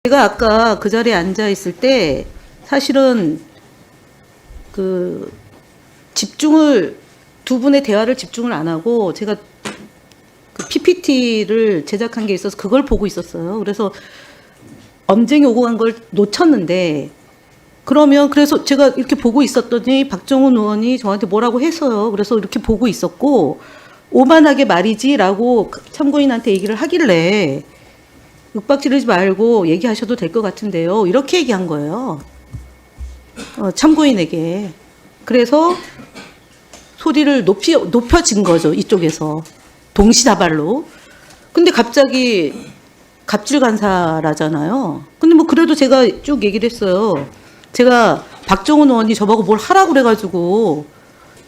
제가 아까 그 자리에 앉아 있을 때 사실은 그 두 분의 대화를 집중을 안 하고 제가 그 PPT를 제작한 게 있어서 그걸 보고 있었어요. 그래서 언쟁이 오고 간 걸 놓쳤는데 그래서 제가 이렇게 보고 있었더니 박정훈 의원이 저한테 뭐라고 해서요. 그래서 이렇게 보고 있었고 오만하게 말이지라고 참고인한테 얘기를 하길래 윽박 지르지 말고 얘기하셔도 될 것 같은데요. 이렇게 얘기한 거예요. 참고인에게. 그래서 소리를 높여진 거죠. 이쪽에서. 동시다발로. 근데 갑자기 갑질간사라잖아요. 근데 뭐 그래도 제가 쭉 얘기를 했어요. 제가 박정훈 의원이 저보고 뭘 하라고 그래가지고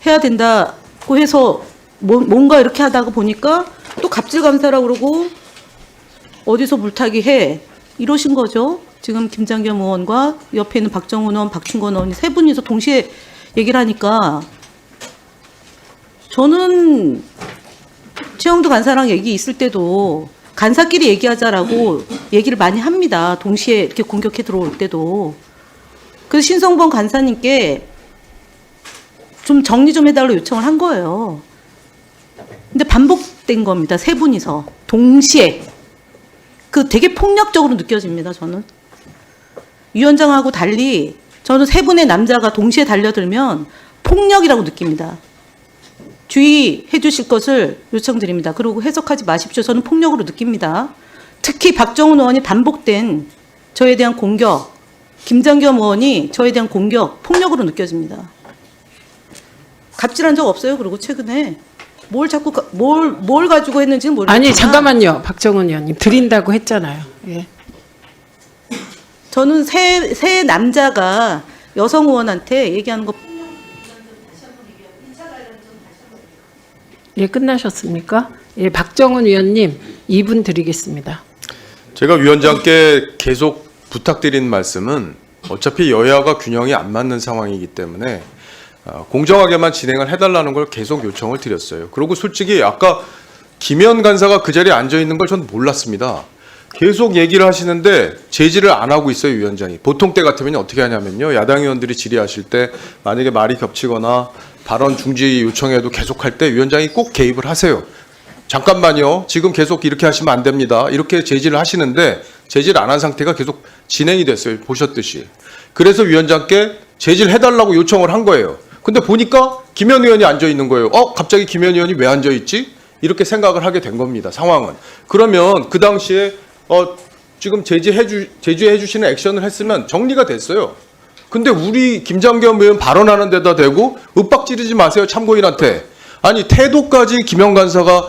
해야 된다고 해서 뭔가 이렇게 하다가 보니까 또 갑질감사라고 그러고 어디서 물타기 해 이러신 거죠. 지금 김장겸 의원과 옆에 있는 박정훈 의원, 박충건 의원이 세 분이서 동시에 얘기를 하니까 저는 최영두 간사랑 얘기 있을 때도 간사끼리 얘기하자라고 얘기를 많이 합니다. 동시에 이렇게 공격해 들어올 때도. 그래서 신성범 간사님께 좀 정리 좀 해달라고 요청을 한 거예요. 근데 반복된 겁니다. 세 분이서 동시에. 그 되게 폭력적으로 느껴집니다. 저는. 위원장하고 달리 저는 세 분의 남자가 동시에 달려들면 폭력이라고 느낍니다. 주의해 주실 것을 요청드립니다. 그리고 해석하지 마십시오. 저는 폭력으로 느낍니다. 특히 박정훈 의원이 반복된 저에 대한 공격, 김장겸 의원이 저에 대한 공격, 폭력으로 느껴집니다. 갑질한 적 없어요. 그리고 최근에 뭘 가지고 했는지는 모르겠지만 아니 잠깐만요. 박정훈 의원님 드린다고 했잖아요. 예. 저는 새 남자가 여성 의원한테 얘기하는 거 예, 끝나셨습니까? 예, 박정훈 의원님 2분 드리겠습니다. 제가 위원장께 계속 부탁드린 말씀은 어차피 여야가 균형이 안 맞는 상황이기 때문에 공정하게만 진행을 해달라는 걸 계속 요청을 드렸어요. 그리고 솔직히 아까 김현 간사가 그 자리에 앉아 있는 걸 저는 몰랐습니다. 계속 얘기를 하시는데 제지를 안 하고 있어요, 위원장이. 보통 때 같으면 어떻게 하냐면요. 야당 의원들이 질의하실 때 만약에 말이 겹치거나 발언 중지 요청해도 계속 할 때 위원장이 꼭 개입을 하세요. 잠깐만요. 지금 계속 이렇게 하시면 안 됩니다. 이렇게 제지를 하시는데 제지를 안 한 상태가 계속 진행이 됐어요. 보셨듯이. 그래서 위원장께 제지를 해달라고 요청을 한 거예요. 근데 보니까 김현 의원이 앉아 있는 거예요. 갑자기 김현 의원이 왜 앉아 있지? 이렇게 생각을 하게 된 겁니다. 상황은. 그러면 그 당시에 지금 제지해 주시는 액션을 했으면 정리가 됐어요. 근데 우리 김장겸 의원 발언하는 데다 대고 윽박 지르지 마세요. 참고인한테. 아니 태도까지 김영 간사가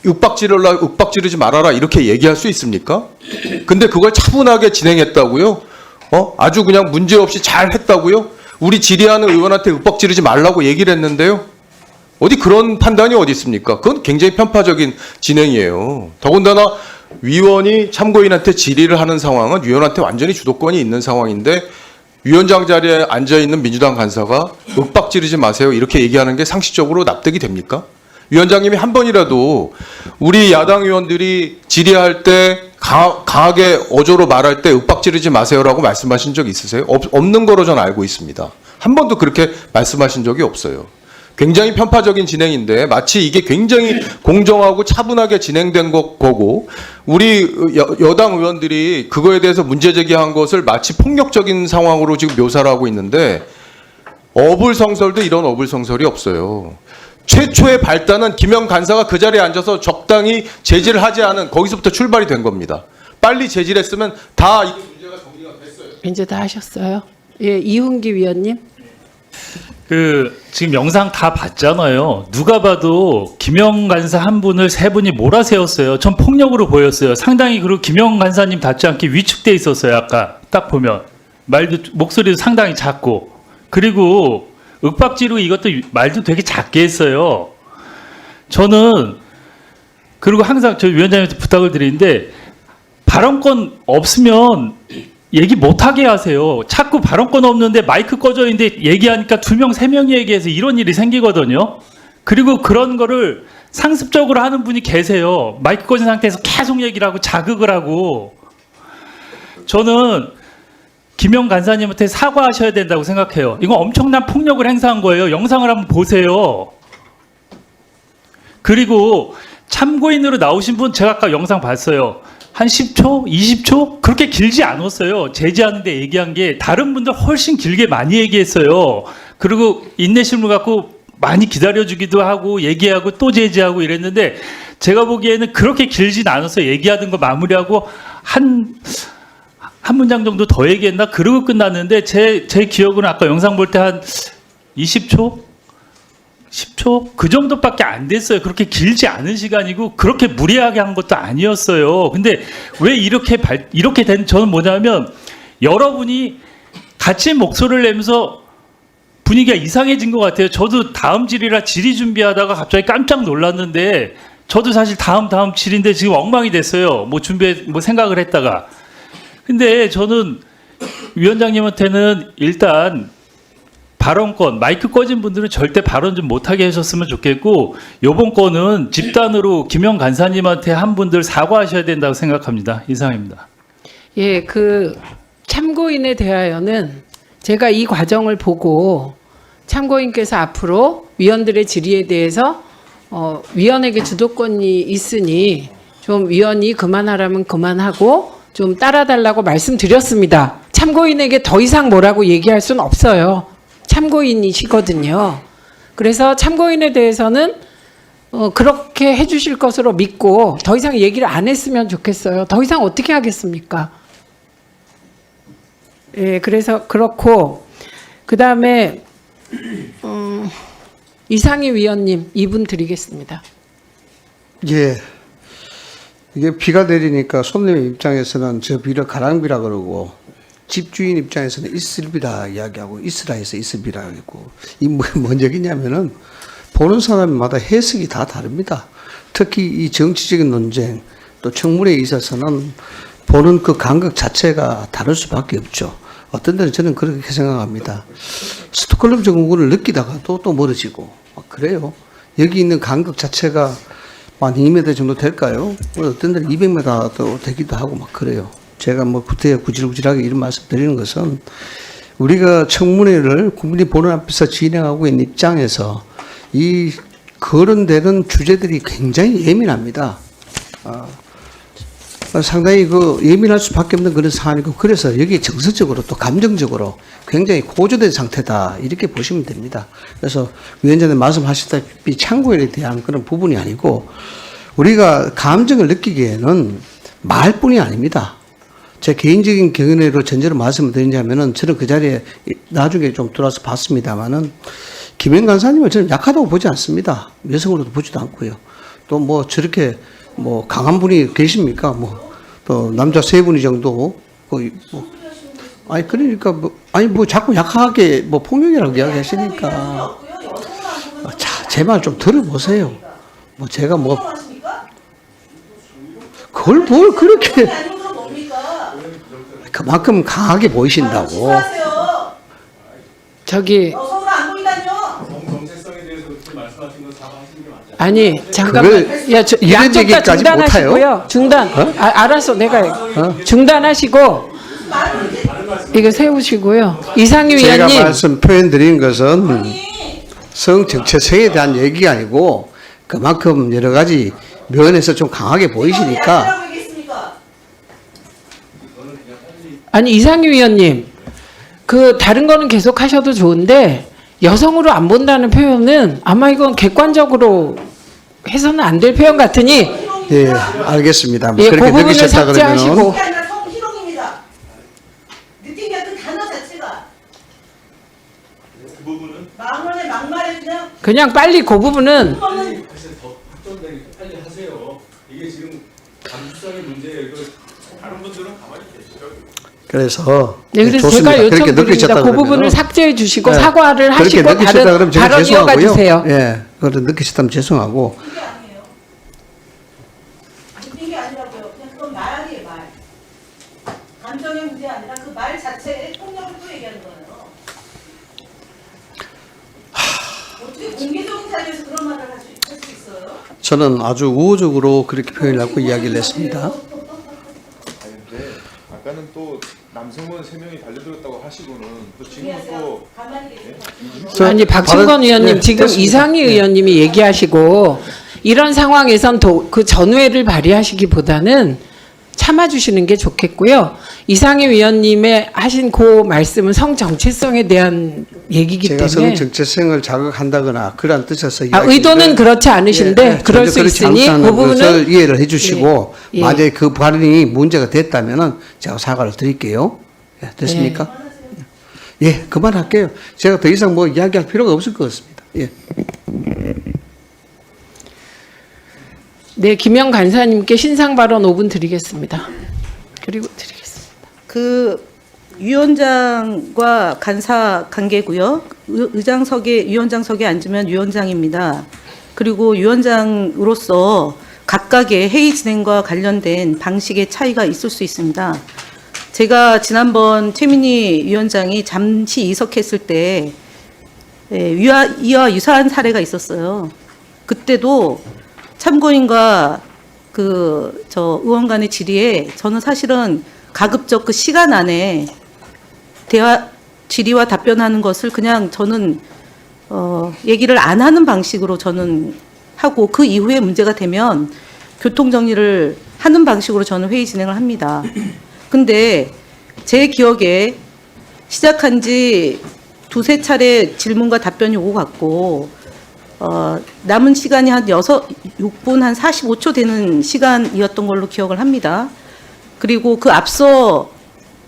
윽박 지르지 말아라 이렇게 얘기할 수 있습니까? 근데 그걸 차분하게 진행했다고요? 아주 그냥 문제없이 잘 했다고요? 우리 질의하는 의원한테 윽박 지르지 말라고 얘기를 했는데요. 어디 그런 판단이 어디 있습니까? 그건 굉장히 편파적인 진행이에요. 더군다나 위원이 참고인한테 질의를 하는 상황은 위원한테 완전히 주도권이 있는 상황인데 위원장 자리에 앉아있는 민주당 간사가 윽박 지르지 마세요 이렇게 얘기하는 게 상식적으로 납득이 됩니까? 위원장님이 한 번이라도 우리 야당 의원들이 질의할 때 강하게 어조로 말할 때 윽박 지르지 마세요라고 말씀하신 적 있으세요? 없는 거로 저는 알고 있습니다. 한 번도 그렇게 말씀하신 적이 없어요. 굉장히 편파적인 진행인데 마치 이게 굉장히 공정하고 차분하게 진행된 거고 우리 여당 의원들이 그거에 대해서 문제 제기한 것을 마치 폭력적인 상황으로 지금 묘사를 하고 있는데 어불성설도 이런 어불성설이 없어요. 최초의 발단은 김영 간사가 그 자리에 앉아서 적당히 제지를 하지 않은 거기서부터 출발이 된 겁니다. 빨리 제지를 했으면 다 이게 문제가 정리가 됐어요. 이제 다 하셨어요? 예, 이훈기 위원님. 지금 영상 다 봤잖아요. 누가 봐도 김영 간사 한 분을 세 분이 몰아세웠어요. 전 폭력으로 보였어요. 상당히 그리고 김영 간사님 닿지 않게 위축돼 있었어요. 아까 딱 보면 목소리도 상당히 작고 그리고 윽박지르고 이것도 말도 되게 작게 했어요. 저는 그리고 항상 저희 위원장님한테 부탁을 드리는데 발언권 없으면 얘기 못하게 하세요. 자꾸 발언권 없는데 마이크 꺼져 있는데 얘기하니까 2명, 3명이 얘기해서 이런 일이 생기거든요. 그리고 그런 거를 상습적으로 하는 분이 계세요. 마이크 꺼진 상태에서 계속 얘기를 하고 자극을 하고 저는 김영 간사님한테 사과하셔야 된다고 생각해요. 이건 엄청난 폭력을 행사한 거예요. 영상을 한번 보세요. 그리고 참고인으로 나오신 분 제가 아까 영상 봤어요. 한 10초, 20초 그렇게 길지 않았어요. 제지하는데 얘기한 게 다른 분들 훨씬 길게 많이 얘기했어요. 그리고 인내심을 갖고 많이 기다려주기도 하고 얘기하고 또 제지하고 이랬는데 제가 보기에는 그렇게 길진 않았어요. 얘기하던 거 마무리하고 한 문장 정도 더 얘기했나? 그러고 끝났는데 제 기억은 아까 영상 볼 때 한 20초? 10초? 그 정도밖에 안 됐어요. 그렇게 길지 않은 시간이고 그렇게 무리하게 한 것도 아니었어요. 근데 왜 이렇게 된 저는 뭐냐면 여러분이 같이 목소리를 내면서 분위기가 이상해진 것 같아요. 저도 다음 질이라 질의 준비하다가 갑자기 깜짝 놀랐는데 저도 사실 다음 질인데 지금 엉망이 됐어요. 뭐 생각을 했다가. 근데 저는 위원장님한테는 일단 발언권, 마이크 꺼진 분들은 절대 발언 좀 못하게 하셨으면 좋겠고 요번 건은 집단으로 김영 간사님한테 한 분들 사과하셔야 된다고 생각합니다. 이상입니다. 예, 그 참고인에 대하여는 제가 이 과정을 보고 참고인께서 앞으로 위원들의 질의에 대해서 위원에게 주도권이 있으니 좀 위원이 그만하라면 그만하고 좀 따라달라고 말씀드렸습니다. 참고인에게 더 이상 뭐라고 얘기할 수는 없어요. 참고인이시거든요. 그래서 참고인에 대해서는 그렇게 해주실 것으로 믿고 더 이상 얘기를 안 했으면 좋겠어요. 더 이상 어떻게 하겠습니까? 예, 그래서 그렇고 그 다음에 이상희 위원님 2분 드리겠습니다. 예. 이게 비가 내리니까 손님 입장에서는 저 비를 가랑비라 그러고 집주인 입장에서는 이슬비라 이야기하고 이슬라에서 이슬비라 하고 이 뭔 얘기냐면은 보는 사람마다 해석이 다 다릅니다. 특히 이 정치적인 논쟁 또 청문회에 있어서는 보는 그 간극 자체가 다를 수밖에 없죠. 어떤 데는 저는 그렇게 생각합니다. 스톡홀름 증후군을 느끼다가 또 멀어지고 막 그래요. 여기 있는 간극 자체가 한 2m 정도 될까요? 어떤 데는 200m도 되기도 하고 막 그래요. 제가 뭐 구질구질하게 이런 말씀 드리는 것은 우리가 청문회를 국민이 보는 앞에서 진행하고 있는 입장에서 이 거론되는 주제들이 굉장히 예민합니다. 상당히 예민할 수밖에 없는 그런 사안이고 그래서 여기 정서적으로 또 감정적으로 굉장히 고조된 상태다 이렇게 보시면 됩니다. 그래서 위원장님 말씀하셨다시피 참고인에 대한 그런 부분이 아니고 우리가 감정을 느끼기에는 말뿐이 아닙니다. 제 개인적인 경험으로 전제로 말씀을 드리자면은 저는 그 자리에 나중에 좀 들어와서 봤습니다만은 김영 간사님을 저는 약하다고 보지 않습니다. 여성으로도 보지도 않고요. 또 뭐 저렇게 뭐 강한 분이 계십니까? 뭐 또 남자 3분이 정도 아니 그러니까 뭐 자꾸 약하게 뭐 폭력이라고 이야기하시니까 자, 제 말 좀 들어보세요. 뭐 제가 뭐 그걸 뭘 그렇게 그만큼 강하게 보이신다고. 저기 서울 안 보이다뇨. 아니 잠깐만 이런 양쪽 다 얘기까지 중단하시고요. 중단. 알았어 내가 중단하시고 이거 세우시고요. 이상희 제가 위원님 표현 드린 것은 성 정체성에 대한 얘기가 아니고 그만큼 여러 가지 면에서 좀 강하게 보이시니까. 아니 이상희 위원님 그 다른 거는 계속 하셔도 좋은데 여성으로 안 본다는 표현은 아마 이건 객관적으로 해서는 안 될 표현 같으니 예, 알겠습니다. 예, 그렇게 그 부분을 느끼셨다 삭제하시고. 그러면 그게 아니라 성희롱입니다. 느낀 게 그 단어 자체가. 그 부분은? 망언에 막말에 그냥 빨리 그 부분은 그냥 빨리 하세요. 이게 지금 감수성의 문제예요. 이거 다른 분들은 가만히 계시죠. 그래서 네, 그래서 좋습니다. 제가 그렇게 요청드립니다. 느끼셨다 그 그러면은. 부분을 삭제해 주시고 네. 사과를 그렇게 하시고 느끼셨다 다른 그러면 제가 발언 이어가 죄송하고요. 주세요. 예, 그걸 느끼셨다면 죄송하고. 그게 아니에요. 느낀 게 아니라고요. 그냥 그건 말이에요, 말. 감정의 문제 아니라 그 말 자체에 폭력을 또 얘기하는 거예요. 어떻게 공개적인 자리에서 그런 말을 할 수 있어요? 저는 아주 우호적으로 그렇게 표현을 하고 이야기를 했습니다. 아니 근데 아까는 또 남성분 3명이 달려들었다고 하시고는 또 지금 또 아니 박충건 발언- 의원님 네, 지금 됐습니다. 이상희 의원님이 얘기하시고 이런 상황에선 그 전우회를 발휘하시기보다는 참아주시는 게 좋겠고요. 이상희 의원님의 하신 그 말씀은 성 정체성에 대한 얘기이기 제가 때문에 성 정체성을 자극한다거나 그런 뜻에서 의도는 그렇지 않으신데 그럴 수 그렇지 있으니 않다는 그 부분은 것을 이해를 해주시고 예, 예. 만약에 그 발언이 문제가 됐다면은 제가 사과를 드릴게요. 예, 됐습니까? 예, 그만할게요. 제가 더 이상 뭐 이야기할 필요가 없을 것 같습니다. 예. 네, 김영 간사님께 신상 발언 5분 드리겠습니다. 그리고 드리겠습니다. 그 위원장과 간사 관계고요. 의장석에 위원장석에 앉으면 위원장입니다. 그리고 위원장으로서 각각의 회의 진행과 관련된 방식의 차이가 있을 수 있습니다. 제가 지난번 최민희 위원장이 잠시 이석했을 때 이와 유사한 사례가 있었어요. 그때도 참고인과 의원 간의 질의에 저는 사실은 가급적 그 시간 안에 질의와 답변하는 것을 그냥 저는 얘기를 안 하는 방식으로 저는 하고 그 이후에 문제가 되면 교통 정리를 하는 방식으로 저는 회의 진행을 합니다. 근데 제 기억에 시작한 지 두세 차례 질문과 답변이 오고 갔고 남은 시간이 한 6분 한 45초 되는 시간이었던 걸로 기억을 합니다. 그리고 그 앞서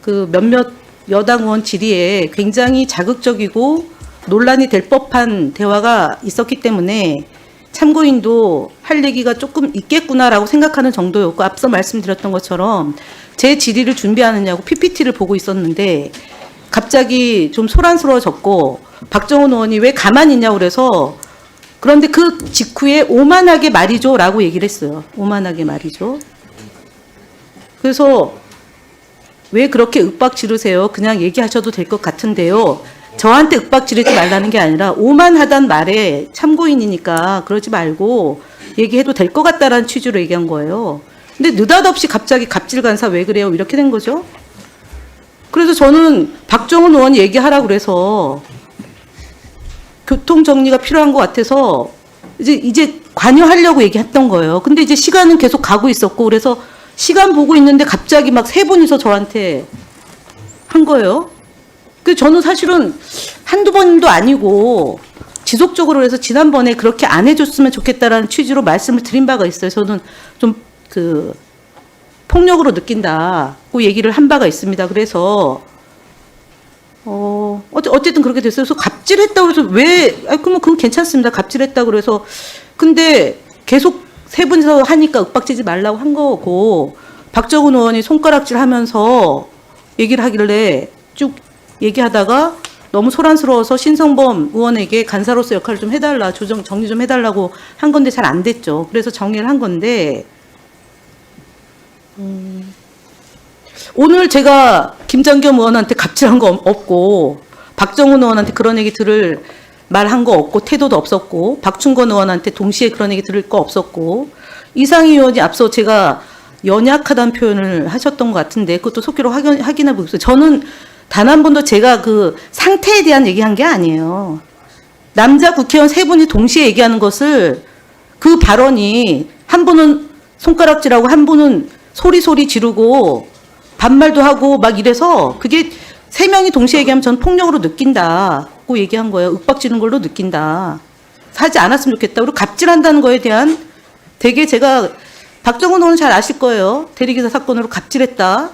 그 몇몇 여당 의원 질의에 굉장히 자극적이고 논란이 될 법한 대화가 있었기 때문에 참고인도 할 얘기가 조금 있겠구나라고 생각하는 정도였고 앞서 말씀드렸던 것처럼 제 질의를 준비하느냐고 PPT를 보고 있었는데 갑자기 좀 소란스러워졌고 박정훈 의원이 왜 가만히 있냐고 그래서 그런데 그 직후에 오만하게 말이죠 라고 얘기를 했어요. 오만하게 말이죠. 그래서 왜 그렇게 윽박 지르세요? 그냥 얘기하셔도 될 것 같은데요. 저한테 윽박 지르지 말라는 게 아니라 오만하단 말에 참고인이니까 그러지 말고 얘기해도 될 것 같다라는 취지로 얘기한 거예요. 근데 느닷없이 갑자기 갑질 간사 왜 그래요? 이렇게 된 거죠. 그래서 저는 박정훈 의원이 얘기하라고 그래서 교통 정리가 필요한 것 같아서 이제 관여하려고 얘기했던 거예요. 근데 이제 시간은 계속 가고 있었고 그래서 시간 보고 있는데 갑자기 막 세 분이서 저한테 한 거예요. 그 저는 사실은 한두 번도 아니고 지속적으로 해서 지난번에 그렇게 안 해줬으면 좋겠다라는 취지로 말씀을 드린 바가 있어요. 저는 좀 폭력으로 느낀다고 얘기를 한 바가 있습니다. 그래서 어쨌든 그렇게 됐어요. 그래서 갑질했다고 해서 그러면 그건 괜찮습니다. 갑질했다고 그래서 근데 계속 세 분이서 하니까 윽박지지 말라고 한 거고 박정훈 의원이 손가락질 하면서 얘기를 하길래 쭉 얘기하다가 너무 소란스러워서 신성범 의원에게 간사로서 역할을 좀 해달라, 정리 좀 해달라고 한 건데 잘 안 됐죠. 그래서 정리를 한 건데, 오늘 제가 김장겸 의원한테 갑질한 거 없고, 박정훈 의원한테 그런 얘기 들을 말한 거 없고, 태도도 없었고, 박충건 의원한테 동시에 그런 얘기 들을 거 없었고, 이상희 의원이 앞서 제가 연약하다는 표현을 하셨던 것 같은데, 그것도 속기로 확인해 보겠어요. 저는 단 한 번도 제가 그 상태에 대한 얘기한 게 아니에요. 남자 국회의원 세 분이 동시에 얘기하는 것을 그 발언이 한 분은 손가락질하고 한 분은 소리 지르고 반말도 하고 막 이래서 그게 세 명이 동시에 얘기하면 전 폭력으로 느낀다고 얘기한 거예요. 윽박지는 걸로 느낀다. 하지 않았으면 좋겠다. 그리고 갑질한다는 거에 대한 되게 제가 박정훈 의원은 잘 아실 거예요. 대리기사 사건으로 갑질했다.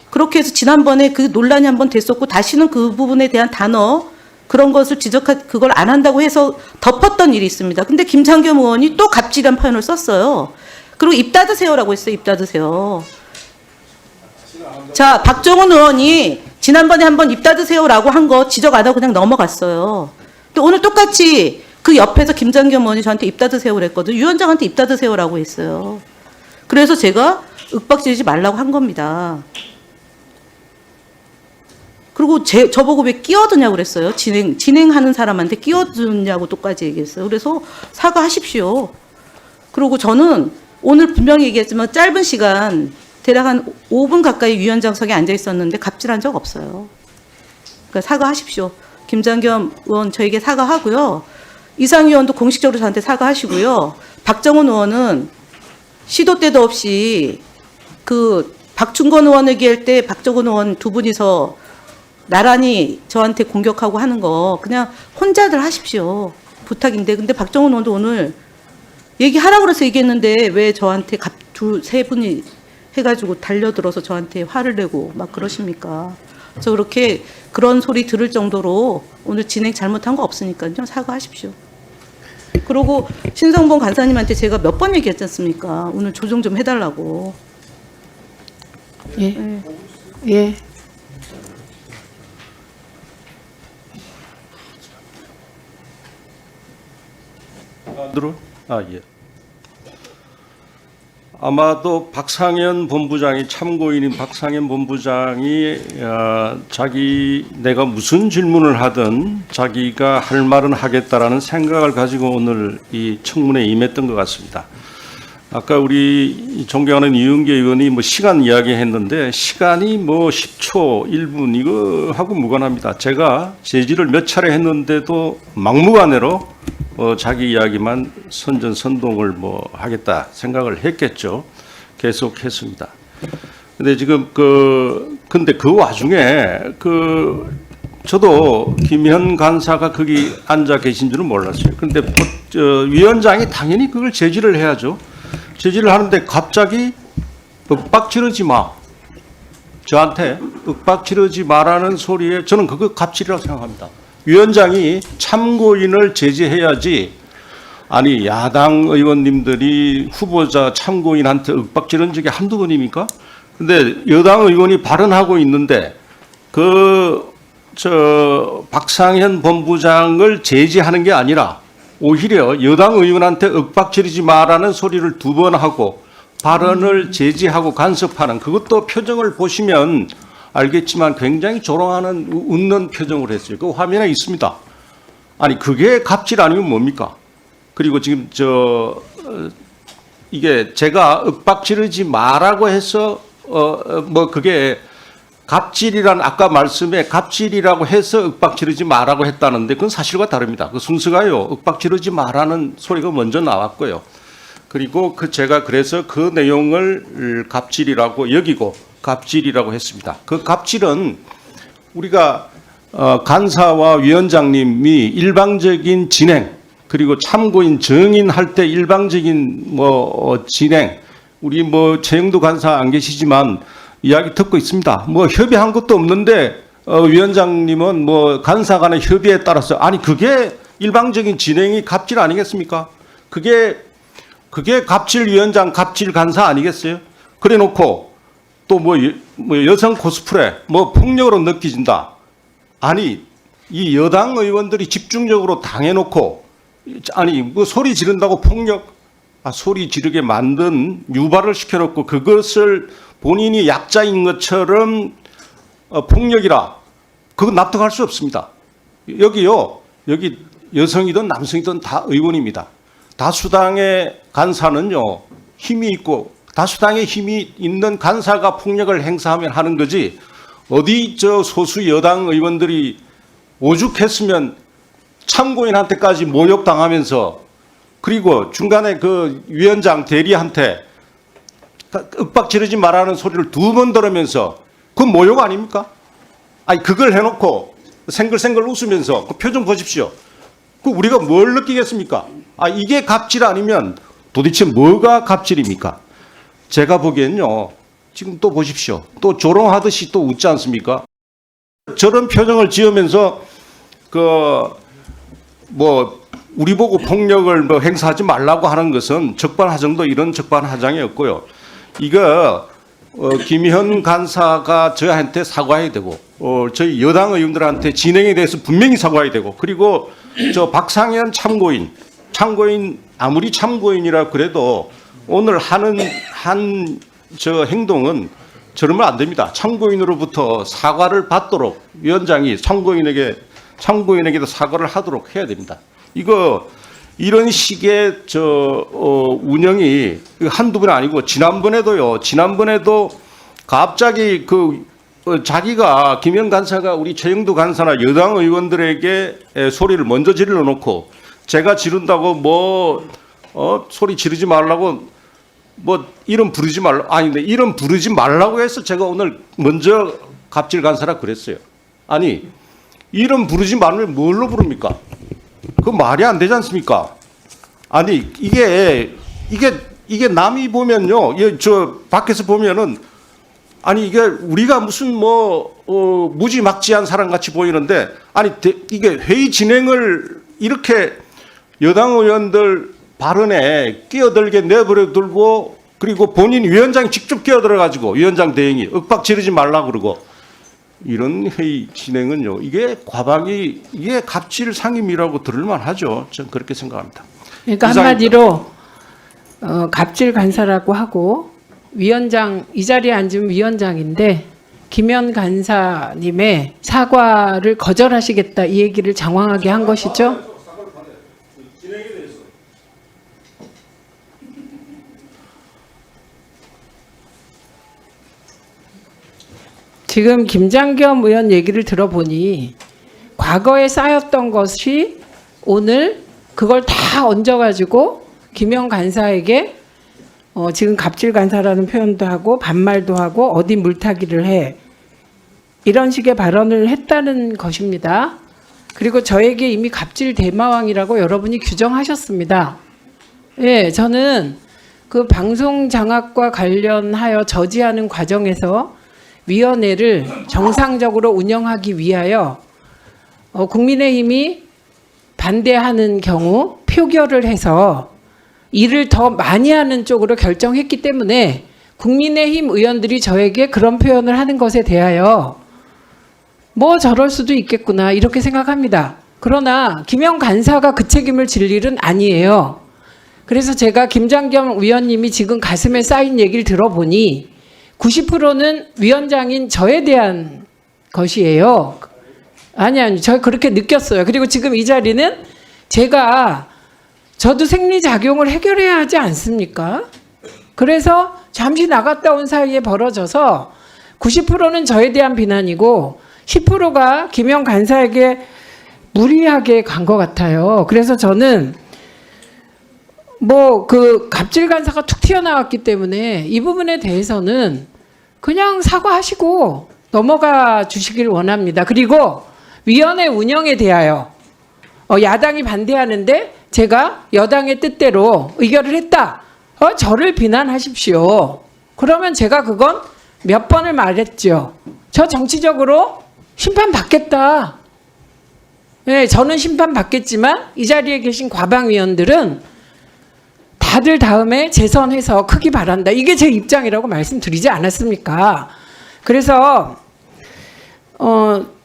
그렇게 해서 지난번에 그 논란이 한번 됐었고 다시는 그 부분에 대한 단어 그런 것을 그걸 안 한다고 해서 덮었던 일이 있습니다. 근데 김장겸 의원이 또 갑질한 표현을 썼어요. 그리고 입 닫으세요라고 했어요. 입 닫으세요. 자, 박정훈 의원이 지난번에 한번 입 닫으세요라고 한 거 지적 안 하고 그냥 넘어갔어요. 또 오늘 똑같이 그 옆에서 김장겸 의원이 저한테 입 닫으세요 그랬거든요. 위원장한테 입 닫으세요라고 했어요. 그래서 제가 윽박지르지 말라고 한 겁니다. 그리고 저보고 왜 끼어드냐고 그랬어요. 진행하는 사람한테 끼어드냐고 똑같이 얘기했어요. 그래서 사과하십시오. 그리고 저는 오늘 분명히 얘기했지만 짧은 시간 대략 한 5분 가까이 위원장석에 앉아 있었는데 갑질한 적 없어요. 그러니까 사과하십시오. 김장겸 의원 저에게 사과하고요. 이상 의원도 공식적으로 저한테 사과하시고요. 박정훈 의원은 시도 때도 없이 그 박충건 의원 얘기할 때 박정훈 의원 두 분이서 나란히 저한테 공격하고 하는 거 그냥 혼자들 하십시오. 부탁인데. 근데 박정훈 의원도 오늘 얘기하라고 그래서 얘기했는데 왜 저한테 세 분이 해가지고 달려들어서 저한테 화를 내고 막 그러십니까? 저 그렇게 그런 소리 들을 정도로 오늘 진행 잘못한 거 없으니까요. 사과하십시오. 그리고 신성범 간사님한테 제가 몇 번 얘기했지 않습니까? 오늘 조정 좀 해달라고. 예. 예. 예. 아마도 박상현 본부장이 참고인인 박상현 본부장이 내가 무슨 질문을 하든 자기가 할 말은 하겠다라는 생각을 가지고 오늘 이 청문회에 임했던 것 같습니다. 아까 우리 존경하는 이은계 의원이 뭐 시간 이야기했는데 시간이 뭐 10초, 1분 이거 하고 무관합니다. 제가 제지를 몇 차례 했는데도 막무가내로 자기 이야기만 선전선동을 뭐 하겠다 생각을 했겠죠. 계속했습니다. 근데 지금 근데 그 와중에 저도 김현 간사가 거기 앉아 계신 줄은 몰랐어요. 근데 위원장이 당연히 그걸 제지를 해야죠. 제지를 하는데 갑자기 윽박 지르지 마. 저한테 윽박 지르지 마라는 소리에 저는 그거 갑질이라고 생각합니다. 위원장이 참고인을 제지해야지. 아니 야당 의원님들이 후보자 참고인한테 윽박 지른 적이 한두 번입니까? 근데 여당 의원이 발언하고 있는데 박상현 본부장을 제지하는 게 아니라 오히려 여당 의원한테 윽박 지르지 마라는 소리를 두 번 하고 발언을 제지하고 간섭하는 그것도 표정을 보시면 알겠지만 굉장히 조롱하는 웃는 표정을 했어요. 그 화면에 있습니다. 아니 그게 갑질 아니면 뭡니까? 그리고 지금 이게 제가 윽박 지르지 마라고 해서 뭐 그게 갑질이란 아까 말씀에 갑질이라고 해서 윽박 지르지 마라고 했다는데 그건 사실과 다릅니다. 그 순서가요. 윽박 지르지 마라는 소리가 먼저 나왔고요. 그리고 제가 그래서 그 내용을 갑질이라고 여기고 갑질이라고 했습니다. 그 갑질은 우리가 간사와 위원장님이 일방적인 진행 그리고 참고인 증인할 때 일방적인 진행 우리 최영도 간사 안 계시지만 이야기 듣고 있습니다. 협의한 것도 없는데 위원장님은 간사 간의 협의에 따라서 아니 그게 일방적인 진행이 갑질 아니겠습니까? 그게 갑질 위원장 갑질 간사 아니겠어요? 그래 놓고 또 여성 코스프레 폭력으로 느껴진다. 아니 이 여당 의원들이 집중적으로 당해놓고 아니 소리 지른다고 폭력 소리 지르게 만든 유발을 시켜놓고 그것을 본인이 약자인 것처럼 폭력이라 그거 납득할 수 없습니다. 여기 여성이든 남성이든 다 의원입니다. 다수당의 간사는요 힘이 있고 다수당의 힘이 있는 간사가 폭력을 행사하면 하는 거지 어디 소수 여당 의원들이 오죽했으면 참고인한테까지 모욕당하면서 그리고 중간에 그 위원장 대리한테 윽박 지르지 말라는 소리를 두 번 들으면서 그건 모욕 아닙니까? 아니 그걸 해놓고 생글생글 웃으면서 그 표정 보십시오. 그 우리가 뭘 느끼겠습니까? 이게 갑질 아니면 도대체 뭐가 갑질입니까? 제가 보기엔요. 지금 또 보십시오. 또 조롱하듯이 또 웃지 않습니까? 저런 표정을 지으면서 우리 보고 폭력을 행사하지 말라고 하는 것은 적반하장도 이런 적반하장이 없고요. 이거 김현 간사가 저한테 사과해야 되고 저희 여당 의원들한테 진행에 대해서 분명히 사과해야 되고 그리고 박상현 참고인 아무리 참고인이라 그래도 오늘 하는 행동은 저러면 안 됩니다. 참고인으로부터 사과를 받도록 위원장이 참고인에게도 사과를 하도록 해야 됩니다. 이거 이런 식의 운영이 한두 번 아니고 지난번에도 갑자기 자기가 김영 간사가 우리 최영두 간사나 여당 의원들에게 소리를 먼저 질러 놓고 제가 지른다고 소리 지르지 말라고 이름 부르지 말라 아닌데 이름 부르지 말라고 해서 제가 오늘 먼저 갑질 간사라 그랬어요. 아니 이름 부르지 말면 뭘로 부릅니까? 그 말이 안 되지 않습니까? 아니 이게 남이 보면요, 저 밖에서 보면은 아니 이게 우리가 무슨 무지막지한 사람 같이 보이는데 아니 이게 회의 진행을 이렇게 여당 의원들 발언에 끼어들게 내버려 두고 그리고 본인 위원장이 직접 끼어들어 가지고 위원장 대행이 윽박 지르지 말라 그러고 이런 회의 진행은요 이게 이게 갑질 상임이라고 들을만 하죠. 저는 그렇게 생각합니다. 그러니까 한마디로 갑질 간사라고 하고 위원장 이 자리에 앉은 위원장인데 김현 간사님의 사과를 거절하시겠다 이 얘기를 장황하게 한 것이죠. 지금 김장겸 의원 얘기를 들어보니 과거에 쌓였던 것이 오늘 그걸 다 얹어가지고 김영 간사에게 지금 갑질 간사라는 표현도 하고 반말도 하고 어디 물타기를 해 이런 식의 발언을 했다는 것입니다. 그리고 저에게 이미 갑질 대마왕이라고 여러분이 규정하셨습니다. 예, 저는 그 방송 장악과 관련하여 저지하는 과정에서 위원회를 정상적으로 운영하기 위하여 국민의힘이 반대하는 경우 표결을 해서 일을 더 많이 하는 쪽으로 결정했기 때문에 국민의힘 의원들이 저에게 그런 표현을 하는 것에 대하여 저럴 수도 있겠구나 이렇게 생각합니다. 그러나 김영 간사가 그 책임을 질 일은 아니에요. 그래서 제가 김장겸 위원님이 지금 가슴에 쌓인 얘기를 들어보니 90%는 위원장인 저에 대한 것이에요. 아니, 저 그렇게 느꼈어요. 그리고 지금 이 자리는 저도 생리작용을 해결해야 하지 않습니까? 그래서 잠시 나갔다 온 사이에 벌어져서 90%는 저에 대한 비난이고 10%가 김영 간사에게 무리하게 간 것 같아요. 그래서 저는 그 갑질 간사가 툭 튀어나왔기 때문에 이 부분에 대해서는 그냥 사과하시고 넘어가 주시길 원합니다. 그리고 위원회 운영에 대하여 야당이 반대하는데 제가 여당의 뜻대로 의결을 했다. 저를 비난하십시오. 그러면 제가 그건 몇 번을 말했죠. 저 정치적으로 심판받겠다. 네, 저는 심판받겠지만 이 자리에 계신 과방위원들은 다들 다음에 재선해서 크기 바란다. 이게 제 입장이라고 말씀드리지 않았습니까? 그래서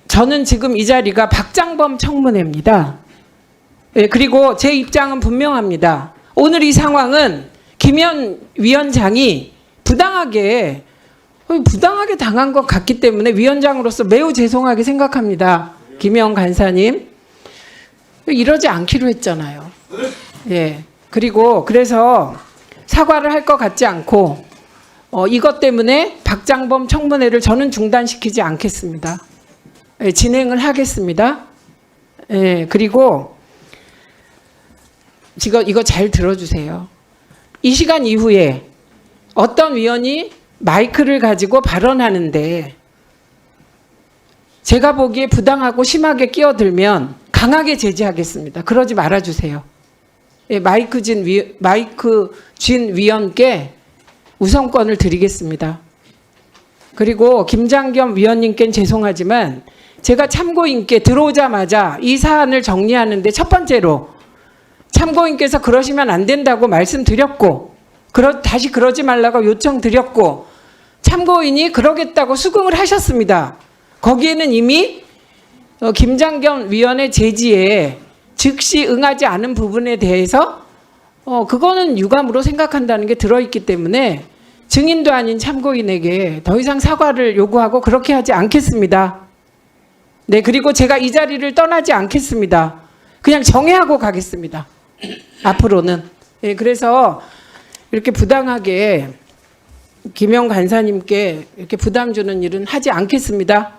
저는 지금 이 자리가 박장범 청문회입니다. 네, 그리고 제 입장은 분명합니다. 오늘 이 상황은 김현 위원장이 부당하게 당한 것 같기 때문에 위원장으로서 매우 죄송하게 생각합니다. 김영 간사님. 이러지 않기로 했잖아요. 예. 그리고 그래서 사과를 할 것 같지 않고 이것 때문에 박장범 청문회를 저는 중단시키지 않겠습니다. 예, 진행을 하겠습니다. 예, 그리고 이거 잘 들어주세요. 이 시간 이후에 어떤 위원이 마이크를 가지고 발언하는데 제가 보기에 부당하고 심하게 끼어들면 강하게 제지하겠습니다. 그러지 말아주세요. 예, 마이크 쥔 위원께 우선권을 드리겠습니다. 그리고 김장겸 위원님께는 죄송하지만 제가 참고인께 들어오자마자 이 사안을 정리하는데 첫 번째로 참고인께서 그러시면 안 된다고 말씀드렸고 다시 그러지 말라고 요청드렸고 참고인이 그러겠다고 수긍을 하셨습니다. 거기에는 이미 김장겸 위원의 제지에 즉시 응하지 않은 부분에 대해서 그거는 유감으로 생각한다는 게 들어있기 때문에 증인도 아닌 참고인에게 더 이상 사과를 요구하고 그렇게 하지 않겠습니다. 네, 그리고 제가 이 자리를 떠나지 않겠습니다. 그냥 정회하고 가겠습니다. 앞으로는. 예, 그래서 이렇게 부당하게 김영 간사님께 이렇게 부담 주는 일은 하지 않겠습니다.